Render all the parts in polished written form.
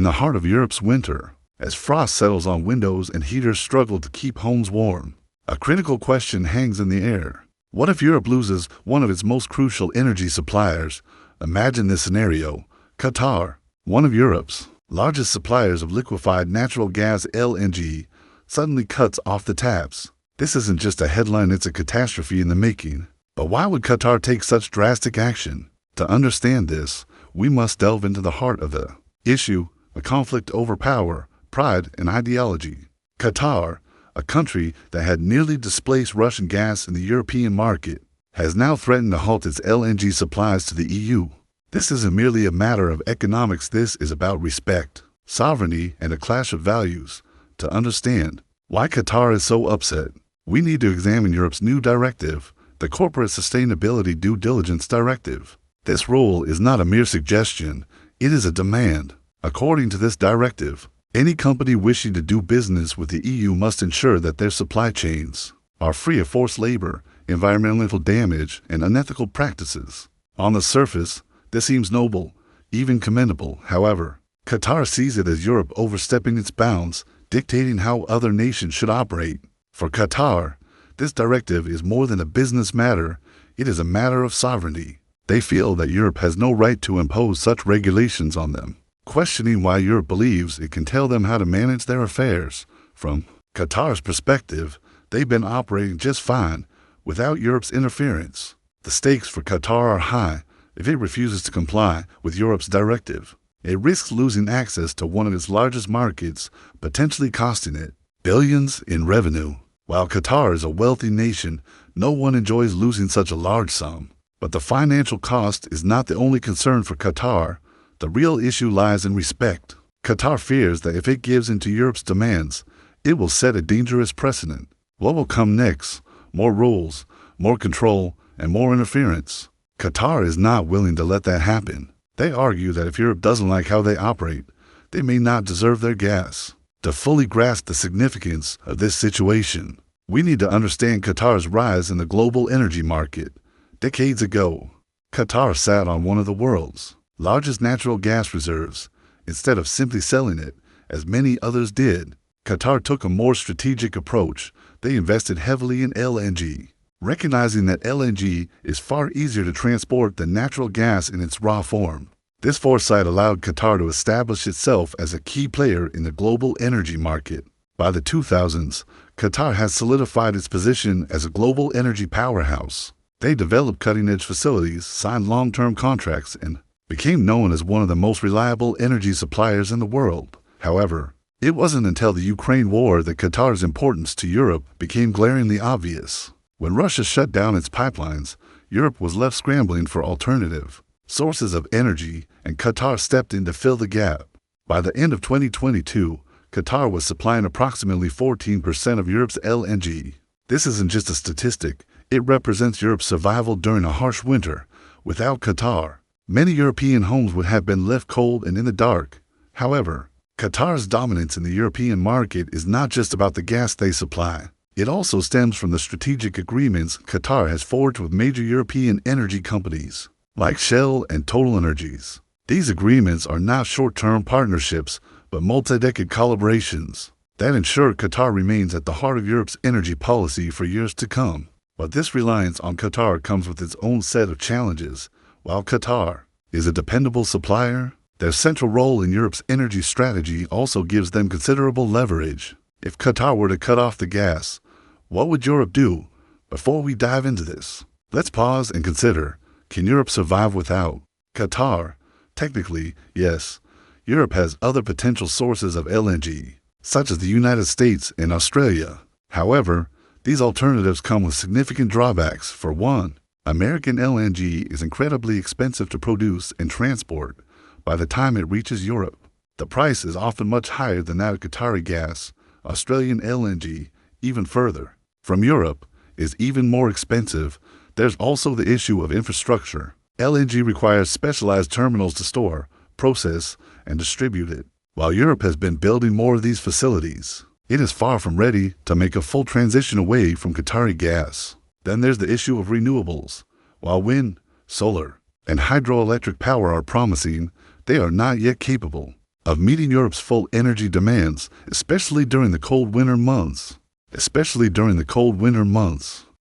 the heart of Europe's winter, as frost settles on windows and heaters struggle to keep homes warm, a critical question hangs in the air. What if Europe loses one of its most crucial energy suppliers? Imagine this scenario. Qatar, one of Europe's largest suppliers of liquefied natural gas (LNG), suddenly cuts off the taps. This isn't just a headline, it's a catastrophe in the making. But why would Qatar take such drastic action? To understand this, we must delve into the heart of the issue, a conflict over power, pride, and ideology. Qatar, a country that had nearly displaced Russian gas in the European market, has now threatened to halt its LNG supplies to the EU. This isn't merely a matter of economics, this is about respect, sovereignty, and a clash of values. To understand why Qatar is so upset, we need to examine Europe's new directive, the Corporate Sustainability Due Diligence Directive. This rule is not a mere suggestion, it is a demand. According to this directive, any company wishing to do business with the EU must ensure that their supply chains are free of forced labor, environmental damage, and unethical practices. On the surface, this seems noble, even commendable. However, Qatar sees it as Europe overstepping its bounds, dictating how other nations should operate. For Qatar, this directive is more than a business matter, it is a matter of sovereignty. They feel that Europe has no right to impose such regulations on them, questioning why Europe believes it can tell them how to manage their affairs. From Qatar's perspective, they've been operating just fine without Europe's interference. The stakes for Qatar are high. If it refuses to comply with Europe's directive, it risks losing access to one of its largest markets, potentially costing it billions in revenue. While Qatar is a wealthy nation, no one enjoys losing such a large sum. But the financial cost is not the only concern for Qatar. The real issue lies in respect. Qatar fears that if it gives in to Europe's demands, it will set a dangerous precedent. What will come next? More rules, more control, and more interference. Qatar is not willing to let that happen. They argue that if Europe doesn't like how they operate, they may not deserve their gas. To fully grasp the significance of this situation, we need to understand Qatar's rise in the global energy market. Decades ago, Qatar sat on one of the world's largest natural gas reserves. Instead of simply selling it, as many others did, Qatar took a more strategic approach. They invested heavily in LNG, recognizing that LNG is far easier to transport than natural gas in its raw form. This foresight allowed Qatar to establish itself as a key player in the global energy market. By the 2000s, Qatar has solidified its position as a global energy powerhouse. They developed cutting-edge facilities, signed long-term contracts, and became known as one of the most reliable energy suppliers in the world. However, it wasn't until the Ukraine war that Qatar's importance to Europe became glaringly obvious. When Russia shut down its pipelines, Europe was left scrambling for alternative sources of energy, and Qatar stepped in to fill the gap. By the end of 2022, Qatar was supplying approximately 14% of Europe's LNG. This isn't just a statistic, it represents Europe's survival during a harsh winter. Without Qatar, many European homes would have been left cold and in the dark. However, Qatar's dominance in the European market is not just about the gas they supply. It also stems from the strategic agreements Qatar has forged with major European energy companies, like Shell and TotalEnergies. These agreements are not short-term partnerships, but multi-decade collaborations that ensure Qatar remains at the heart of Europe's energy policy for years to come. But this reliance on Qatar comes with its own set of challenges. While Qatar is a dependable supplier, their central role in Europe's energy strategy also gives them considerable leverage. If Qatar were to cut off the gas, what would Europe do? Before we dive into this, let's pause and consider, can Europe survive without Qatar? Technically, yes. Europe has other potential sources of LNG, such as the United States and Australia. However, these alternatives come with significant drawbacks. For one, American LNG is incredibly expensive to produce and transport. By the time it reaches Europe, the price is often much higher than that of Qatari gas. Australian LNG, even further from Europe, is even more expensive. There's also the issue of infrastructure. LNG requires specialized terminals to store, process, and distribute it. While Europe has been building more of these facilities, it is far from ready to make a full transition away from Qatari gas. Then there's the issue of renewables. While wind, solar, and hydroelectric power are promising, they are not yet capable of meeting Europe's full energy demands, especially during the cold winter months.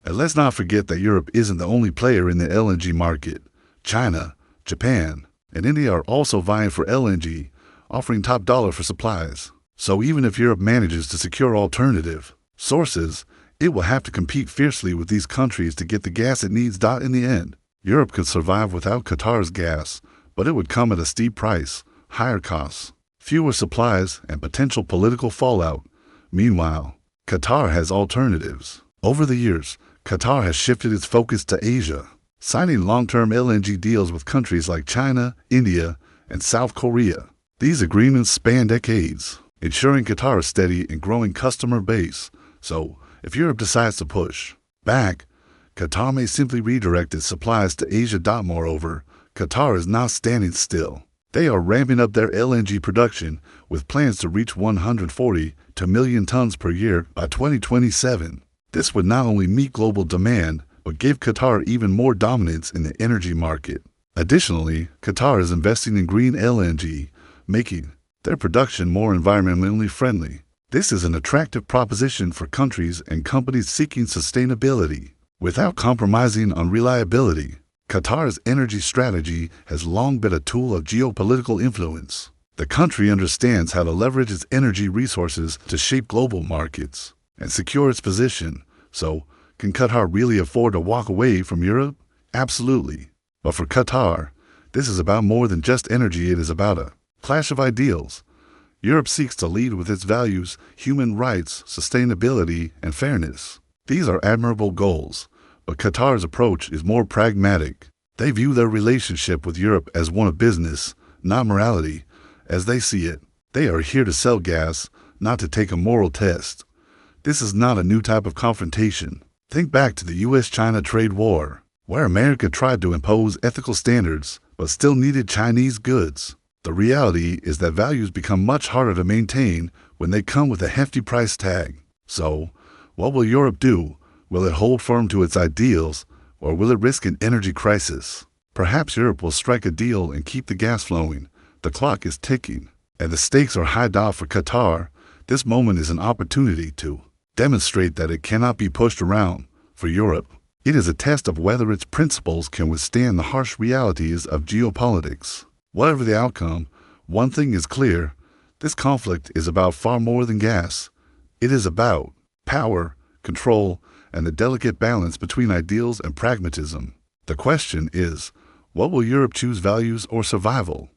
And let's not forget that Europe isn't the only player in the LNG market. China, Japan, and India are also vying for LNG, offering top dollar for supplies. So even if Europe manages to secure alternative sources, it will have to compete fiercely with these countries to get the gas it needs. In the end, Europe could survive without Qatar's gas, but it would come at a steep price, higher costs, fewer supplies, and potential political fallout. Meanwhile, Qatar has alternatives. Over the years, Qatar has shifted its focus to Asia, signing long-term LNG deals with countries like China, India, and South Korea. These agreements span decades, ensuring Qatar's steady and growing customer base. So, if Europe decides to push back, Qatar may simply redirect its supplies to Asia. Moreover, Qatar is not standing still. They are ramping up their LNG production with plans to reach 142 million tons per year by 2027. This would not only meet global demand, but give Qatar even more dominance in the energy market. Additionally, Qatar is investing in green LNG, making their production more environmentally friendly. This is an attractive proposition for countries and companies seeking sustainability without compromising on reliability. Qatar's energy strategy has long been a tool of geopolitical influence. The country understands how to leverage its energy resources to shape global markets and secure its position. So, can Qatar really afford to walk away from Europe? Absolutely. But for Qatar, this is about more than just energy. It is about a clash of ideals. Europe seeks to lead with its values, human rights, sustainability, and fairness. These are admirable goals, but Qatar's approach is more pragmatic. They view their relationship with Europe as one of business, not morality. As they see it, they are here to sell gas, not to take a moral test. This is not a new type of confrontation. Think back to the US-China trade war, where America tried to impose ethical standards, but still needed Chinese goods. The reality is that values become much harder to maintain when they come with a hefty price tag. So, what will Europe do? Will it hold firm to its ideals, or will it risk an energy crisis? Perhaps Europe will strike a deal and keep the gas flowing. The clock is ticking, and the stakes are high. For Qatar, this moment is an opportunity to demonstrate that it cannot be pushed around. For Europe, it is a test of whether its principles can withstand the harsh realities of geopolitics. Whatever the outcome, one thing is clear: this conflict is about far more than gas. It is about power, control, and the delicate balance between ideals and pragmatism. The question is, what will Europe choose, values or survival?